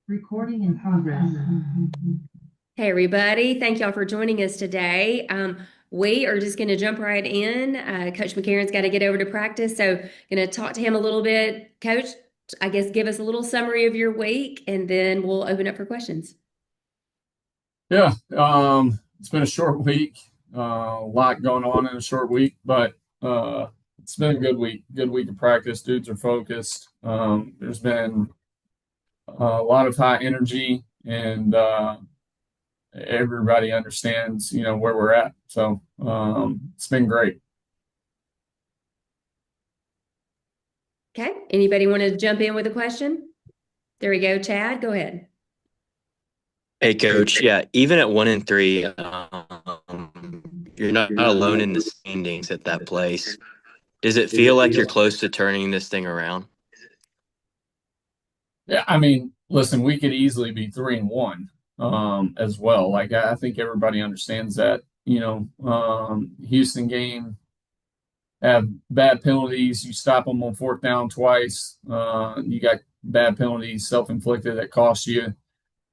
Recording in progress. Hey, everybody. Thank y'all for joining us today. We are just going to jump right in. Coach McCarron's got to get over to practice, so going to talk to him a little bit. Coach, I guess give us a little summary of your week, and then we'll open up for questions. Yeah, it's been a short week. A lot going on in a short week, but it's been a good week. Good week of practice. Dudes are focused. There's been a lot of high energy, and everybody understands, where we're at. So it's been great. Okay. Anybody want to jump in with a question? There we go. Chad, go ahead. Hey, coach. Yeah, even at 1-3, you're not alone in the standings at that place. Does it feel like you're close to turning this thing around? Yeah, I mean, listen, we could easily be 3-1 as well. Like I think everybody understands that. Houston game have bad penalties. You stop them on fourth down twice. You got bad penalties, self-inflicted, that cost you.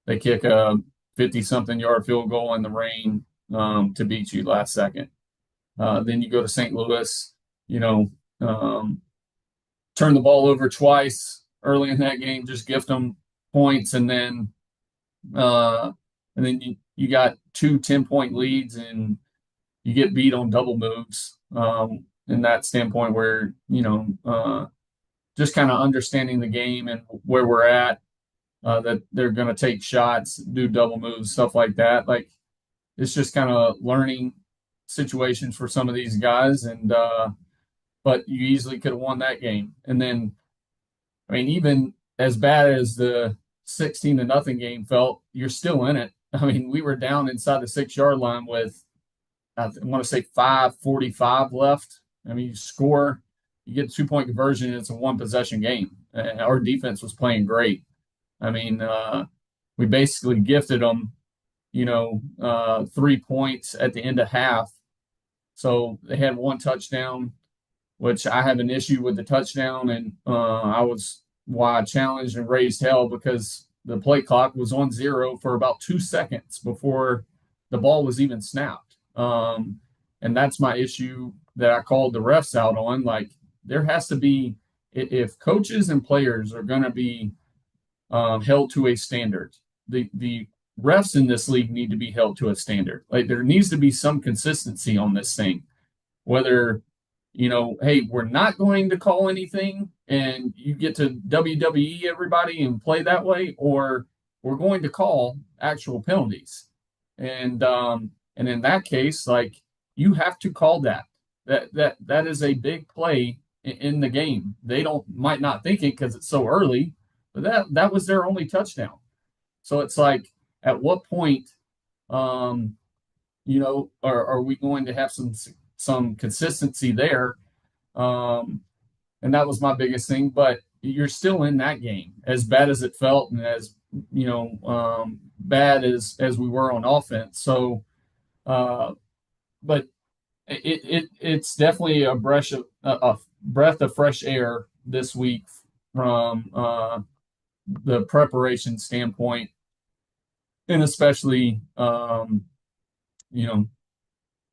They kick a 50-something yard field goal in the rain to beat you last second. Then you go to St. Louis, you know, um, turn the ball over twice early in that game, just gift them points, uh, and then you got two 10-point leads, and you get beat on double moves. In that standpoint, where just kind of understanding the game and where we're at, that they're going to take shots, do double moves, stuff like that. Like it's just kind of learning situations for some of these guys, and but you easily could have won that game. And then, I mean, even as bad as the 16-0 game felt, you're still in it. I mean, we were down inside the 6 yard line with, I want to say, 5:45 left. I mean, you score, you get a 2-point conversion, it's a one possession game. And our defense was playing great. I mean, we basically gifted them, 3 points at the end of half. So they had one touchdown, which I have an issue with the touchdown. And I was why I challenged and raised hell, because the play clock was on zero for about 2 seconds before the ball was even snapped. And that's my issue that I called the refs out on. Like, there has to be, if coaches and players are going to be held to a standard, the refs in this league need to be held to a standard. Like, there needs to be some consistency on this thing. Whether, hey, we're not going to call anything and you get to WWE everybody and play that way, or we're going to call actual penalties. And in that case, like, you have to call that. That is a big play in the game. They might not think it because it's so early, but that was their only touchdown. So it's like, at what point, are we going to have some consistency there? And that was my biggest thing. But you're still in that game, as bad as it felt, and as bad as we were on offense. So, but it's definitely a breath of fresh air this week from the preparation standpoint, and especially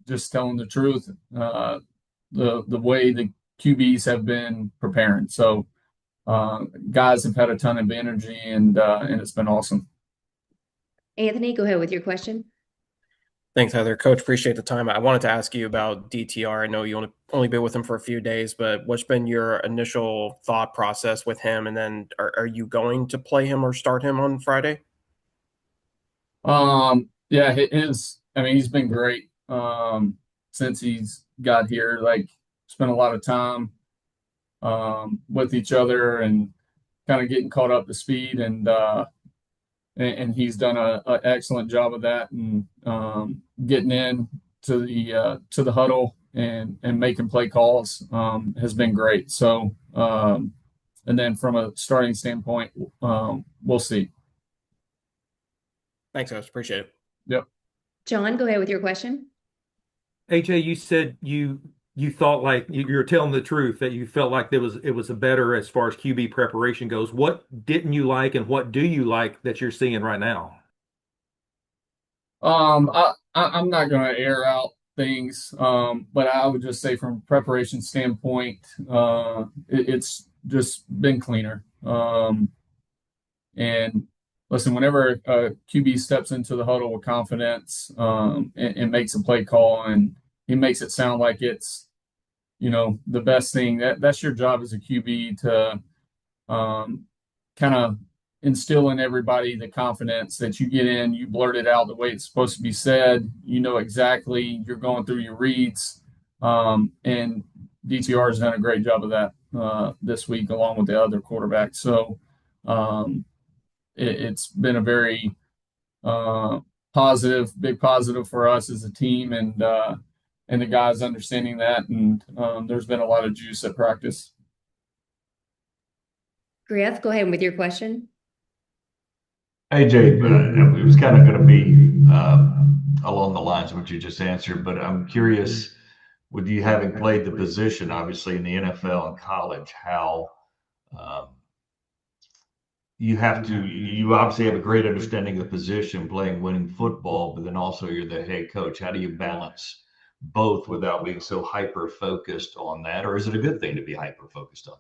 just telling the truth, the way the QBs have been preparing. So guys have had a ton of energy, and it's been awesome. Anthony, go ahead with your question. Thanks, Heather. Coach, appreciate the time. I wanted to ask you about DTR. I know you only been with him for a few days, but what's been your initial thought process with him? And then are you going to play him or start him on Friday? Yeah, I mean, he's been great since he's got here. Like, spent a lot of time with each other and kind of getting caught up to speed, and he's done a excellent job of that, and getting in to the huddle and making play calls has been great. So and then from a starting standpoint, we'll see. Thanks, Coach. Appreciate it. Yep. John, go ahead with your question. AJ, you said you you thought like you're telling the truth that you felt like it was a better as far as QB preparation goes. What didn't you like and what do you like that you're seeing right now? I'm not going to air out things, but I would just say from a preparation standpoint, it's just been cleaner. And listen, whenever a QB steps into the huddle with confidence, and makes a play call, and he makes it sound like it's, the best thing, that's your job as a QB to kind of instill in everybody the confidence that you get in, you blurt it out the way it's supposed to be said. You know exactly, you're going through your reads. And DTR has done a great job of that this week, along with the other quarterbacks. So it's been a very big positive for us as a team, and the guys understanding that. And there's been a lot of juice at practice. Griff, go ahead with your question. AJ, it was kind of going to be along the lines of what you just answered, but I'm curious, with you having played the position, obviously in the NFL and college, how um, you obviously have a great understanding of the position, playing winning football, but then also you're the head coach. How do you balance both without being so hyper focused on that? Or is it a good thing to be hyper focused on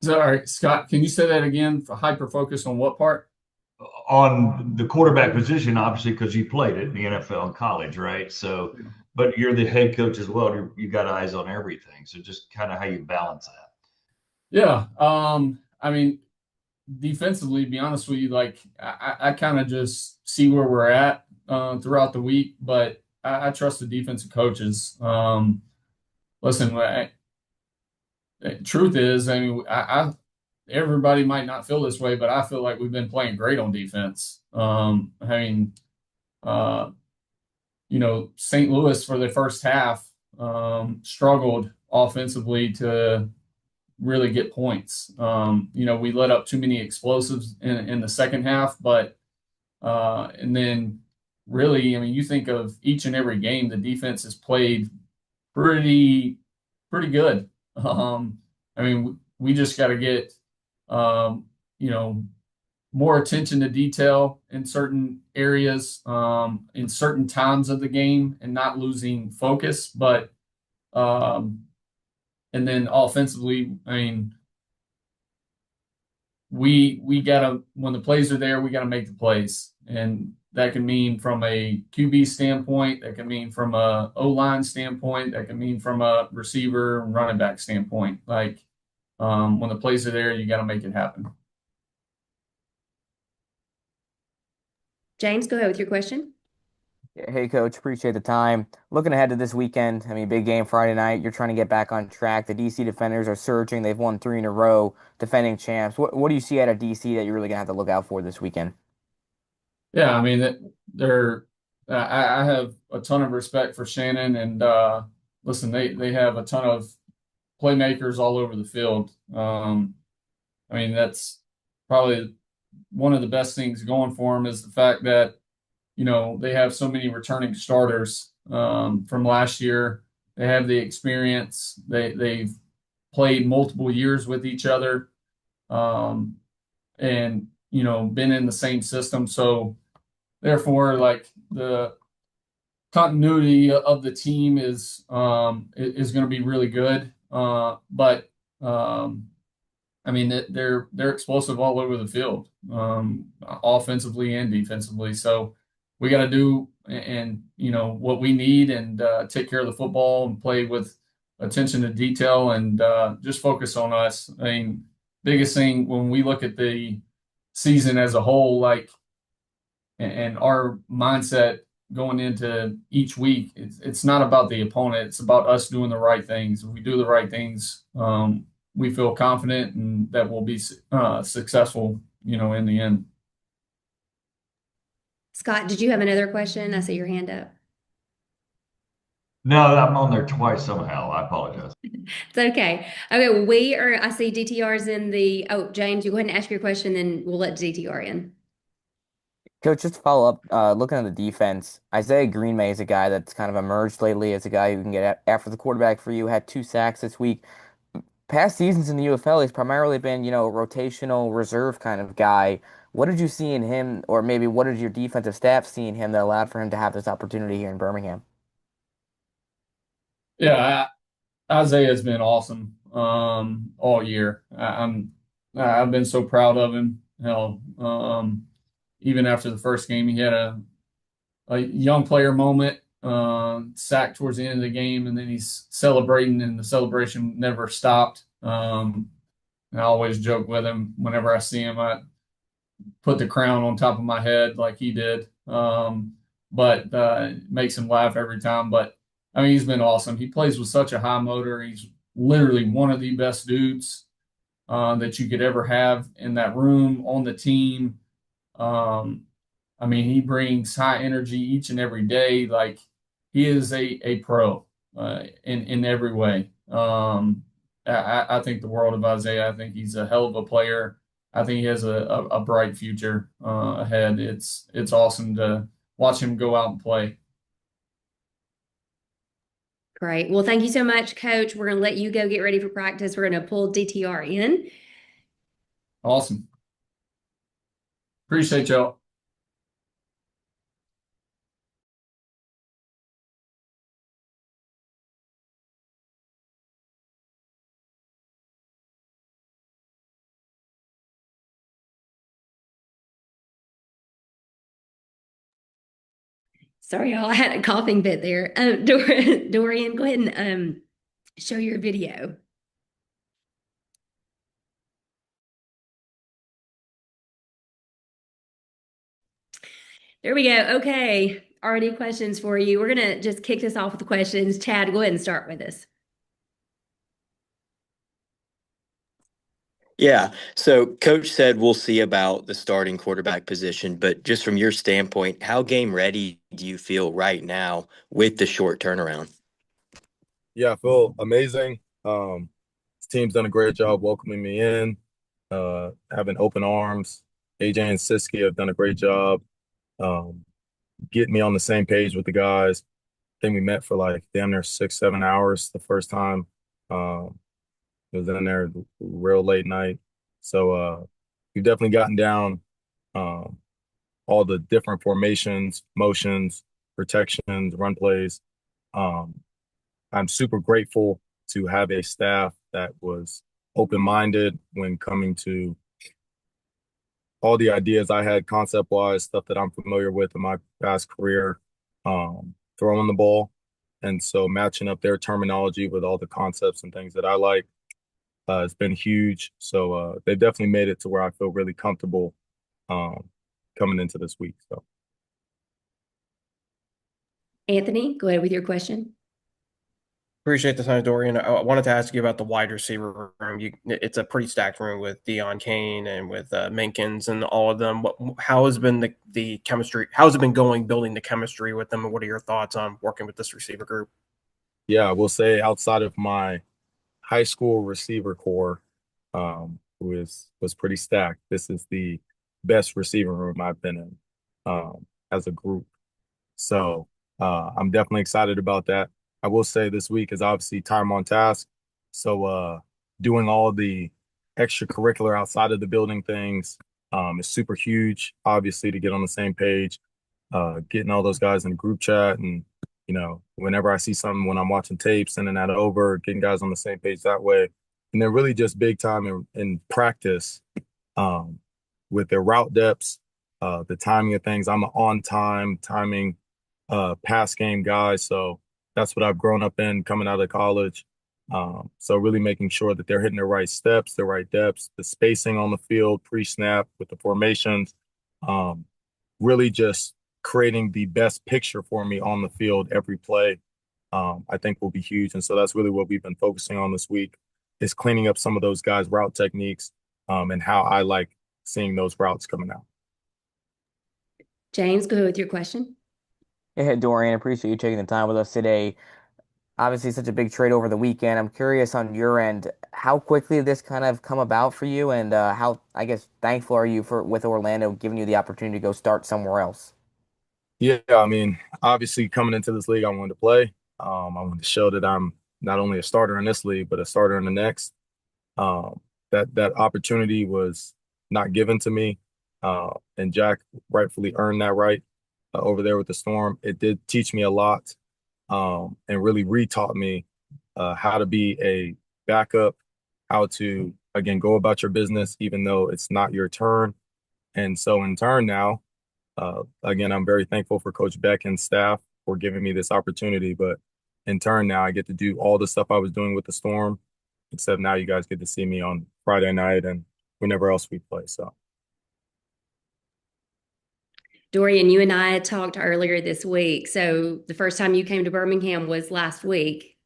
So, all right, Scott, can you say that again? For hyper focus on what part? on the quarterback position, obviously, because you played it in the NFL and college, right? So, but you're the head coach as well. You got eyes on everything. So, just kind of how you balance that. Yeah. I mean, defensively, to be honest with you, like I kind of just see where we're at throughout the week, but I trust the defensive coaches. Listen, truth is, I mean, everybody might not feel this way, but I feel like we've been playing great on defense. I mean, uh, St. Louis for the first half struggled offensively to really get points. We let up too many explosives in the second half, but and then really, I mean, you think of each and every game, the defense has played pretty good. I mean, we just got to get um, you know more attention to detail in certain areas, in certain times of the game, and not losing focus. But and then offensively, I mean, we gotta, when the plays are there, we gotta make the plays, and that can mean from a QB standpoint, that can mean from a O line standpoint, that can mean from a receiver and running back standpoint. Like when the plays are there, you got to make it happen. James, go ahead with your question. Hey, Coach, appreciate the time. Looking ahead to this weekend, I mean, big game Friday night. You're trying to get back on track. The DC Defenders are surging. They've won 3 in a row, defending champs. What do you see out of DC that you're really gonna have to look out for this weekend? Yeah, I mean, they're. I have a ton of respect for Shannon, and listen, they have a ton of playmakers all over the field. I mean, that's probably one of the best things going for them is the fact that they have so many returning starters from last year. They have the experience. They've played multiple years with each other, and been in the same system. So therefore, like the continuity of the team is going to be really good. But I mean, they're explosive all over the field, offensively and defensively. So we got to do and what we need, and take care of the football and play with attention to detail, and just focus on us. I mean, biggest thing when we look at the season as a whole, like, and our mindset going into each week, it's not about the opponent. It's about us doing the right things. If we do the right things, we feel confident and that we'll be successful, in the end. Scott, did you have another question? I see your hand up. No, I'm on there twice somehow. I apologize. It's okay. I see DTR's in the, oh, James, you go ahead and ask your question, then we'll let DTR in. Coach, just to follow up, looking at the defense, Isaiah Greenway is a guy that's kind of emerged lately as a guy who can get after the quarterback for you. Had 2 sacks this week. Past seasons in the UFL, he's primarily been, a rotational reserve kind of guy. What did you see in him, or maybe what did your defensive staff see in him that allowed for him to have this opportunity here in Birmingham? Yeah, Isaiah's been awesome all year. I've been so proud of him. Hell, even after the first game, he had a young player moment, sack towards the end of the game, and then he's celebrating, and the celebration never stopped. I always joke with him whenever I see him. I put the crown on top of my head like he did. But it makes him laugh every time. But I mean, he's been awesome. He plays with such a high motor. He's literally one of the best dudes that you could ever have in that room on the team. Um, I mean, he brings high energy each and every day. Like he is a pro in every way. I think the world of Isaiah. I think he's a hell of a player. I think he has a bright future ahead. It's awesome to watch him go out and play. Great. Well, thank you so much, Coach. We're going to let you go get ready for practice. We're going to pull DTR in. Awesome. Appreciate y'all. Sorry, y'all. I had a coughing fit there. Dorian, go ahead and show your video. There we go. Okay. Already questions for you. We're going to just kick this off with the questions. Chad, go ahead and start with us. Yeah. So coach said we'll see about the starting quarterback position, but just from your standpoint, how game ready do you feel right now with the short turnaround? Yeah, I feel amazing. This team's done a great job welcoming me in, having open arms. AJ and Siski have done a great job um, getting me on the same page with the guys. I think we met for like damn near 6, 7 hours the first time. It was in there real late night. So we've definitely gotten down um, all the different formations, motions, protections, run plays. Um, I'm super grateful to have a staff that was open-minded when coming to all the ideas I had concept-wise, stuff that I'm familiar with in my past career, throwing the ball. And so matching up their terminology with all the concepts and things that I like has been huge. So they've definitely made it to where I feel really comfortable coming into this week. So Anthony, go ahead with your question. Appreciate the time, Dorian. I wanted to ask you about the wide receiver room. It's a pretty stacked room with Deion Kane and with Minkins and all of them. How has been the chemistry? How's it been going building the chemistry with them? And what are your thoughts on working with this receiver group? yeah, I will say outside of my high school receiver core, who was pretty stacked, this is the best receiver room I've been in as a group. So I'm definitely excited about that. I will say this week is obviously time on task. So doing all the extracurricular outside of the building things is super huge, obviously, to get on the same page, getting all those guys in the group chat. And, whenever I see something when I'm watching tape, sending that over, getting guys on the same page that way. And then really just big time in practice um, with their route depths, the timing of things. I'm an on time timing pass game guy. So that's what I've grown up in coming out of college. So really making sure that they're hitting the right steps, the right depths, the spacing on the field, pre-snap with the formations, really just creating the best picture for me on the field every play, I think will be huge. And so that's really what we've been focusing on this week is cleaning up some of those guys' route techniques and how I like seeing those routes coming out. James, go ahead with your question. Hey, Dorian, appreciate you taking the time with us today. Obviously such a big trade over the weekend. I'm curious on your end, how quickly did this kind of come about for you, and how, I guess, thankful are you for with Orlando giving you the opportunity to go start somewhere else? Yeah, I mean, obviously coming into this league, I wanted to play. I wanted to show that I'm not only a starter in this league, but a starter in the next. Um, that opportunity was not given to me, and Jack rightfully earned that right over there with the Storm. It did teach me a lot, and really re-taught me how to be a backup, how to again go about your business even though it's not your turn. And so in turn now, again, I'm very thankful for Coach Beck and staff for giving me this opportunity. But in turn, now I get to do all the stuff I was doing with the Storm, except now you guys get to see me on Friday night and whenever else we play. So, Dorian, you and I had talked earlier this week. So the first time you came to Birmingham was last week,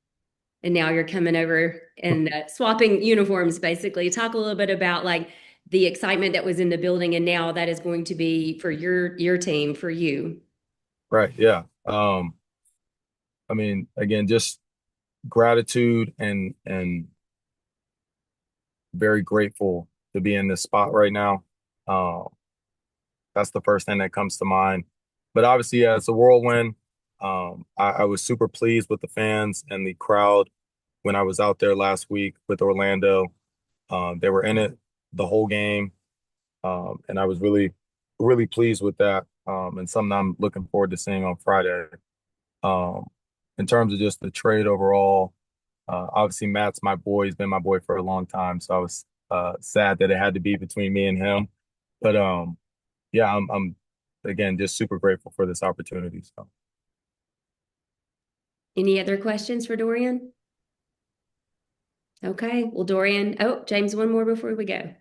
and now you're coming over and swapping uniforms, basically. Talk a little bit about like the excitement that was in the building, and now that is going to be for your team, for you. right. Yeah. I mean, again, just gratitude and very grateful to be in this spot right now. Um, that's the first thing that comes to mind. But obviously, yeah, it's a whirlwind. I was super pleased with the fans and the crowd when I was out there last week with Orlando. They were in it the whole game, and I was really, really pleased with that. And something I'm looking forward to seeing on Friday. Um, in terms of just the trade overall, obviously Matt's my boy. He's been my boy for a long time, so I was sad that it had to be between me and him. But yeah, I'm again just super grateful for this opportunity. So Any other questions for Dorian? Okay. Well, Dorian, oh, James, one more before we go.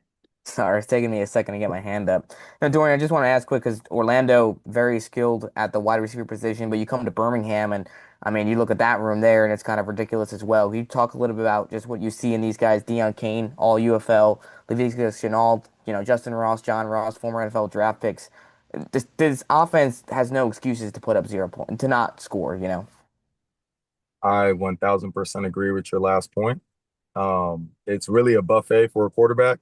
Sorry, it's taking me a second to get my hand up. Now, Dorian, I just want to ask quick because Orlando very skilled at the wide receiver position, but you come to Birmingham and I mean, you look at that room there and it's kind of ridiculous as well. Can you talk a little bit about just what you see in these guys? Deion Kane, all UFL, Laviska Shenault, Justin Ross, John Ross, former NFL draft picks. This offense has no excuses to put up 0 points, to not score. I 1000% agree with your last point. It's really a buffet for a quarterback.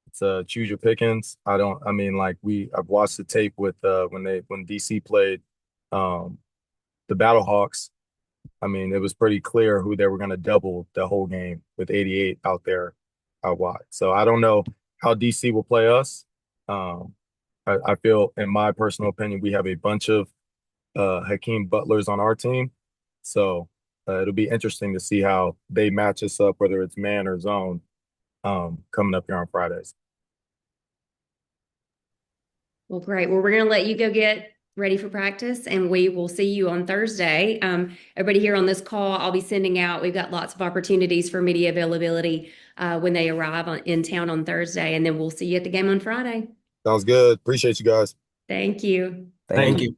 It's choose your pickings. I mean, like I've watched the tape with when DC played um, the Battlehawks. I mean, it was pretty clear who they were going to double the whole game with 88 out there out wide. So I don't know how DC will play us. Um, I feel, in my personal opinion, we have a bunch of Hakeem Butlers on our team. So it'll be interesting to see how they match us up, whether it's man or zone, coming up here on Fridays. Well, great. Well, we're going to let you go get ready for practice, and we will see you on Thursday. Everybody here on this call, I'll be sending out. We've got lots of opportunities for media availability when they arrive in town on Thursday, and then we'll see you at the game on Friday. Sounds good. Appreciate you guys. Thank you. Thank Thank you. you.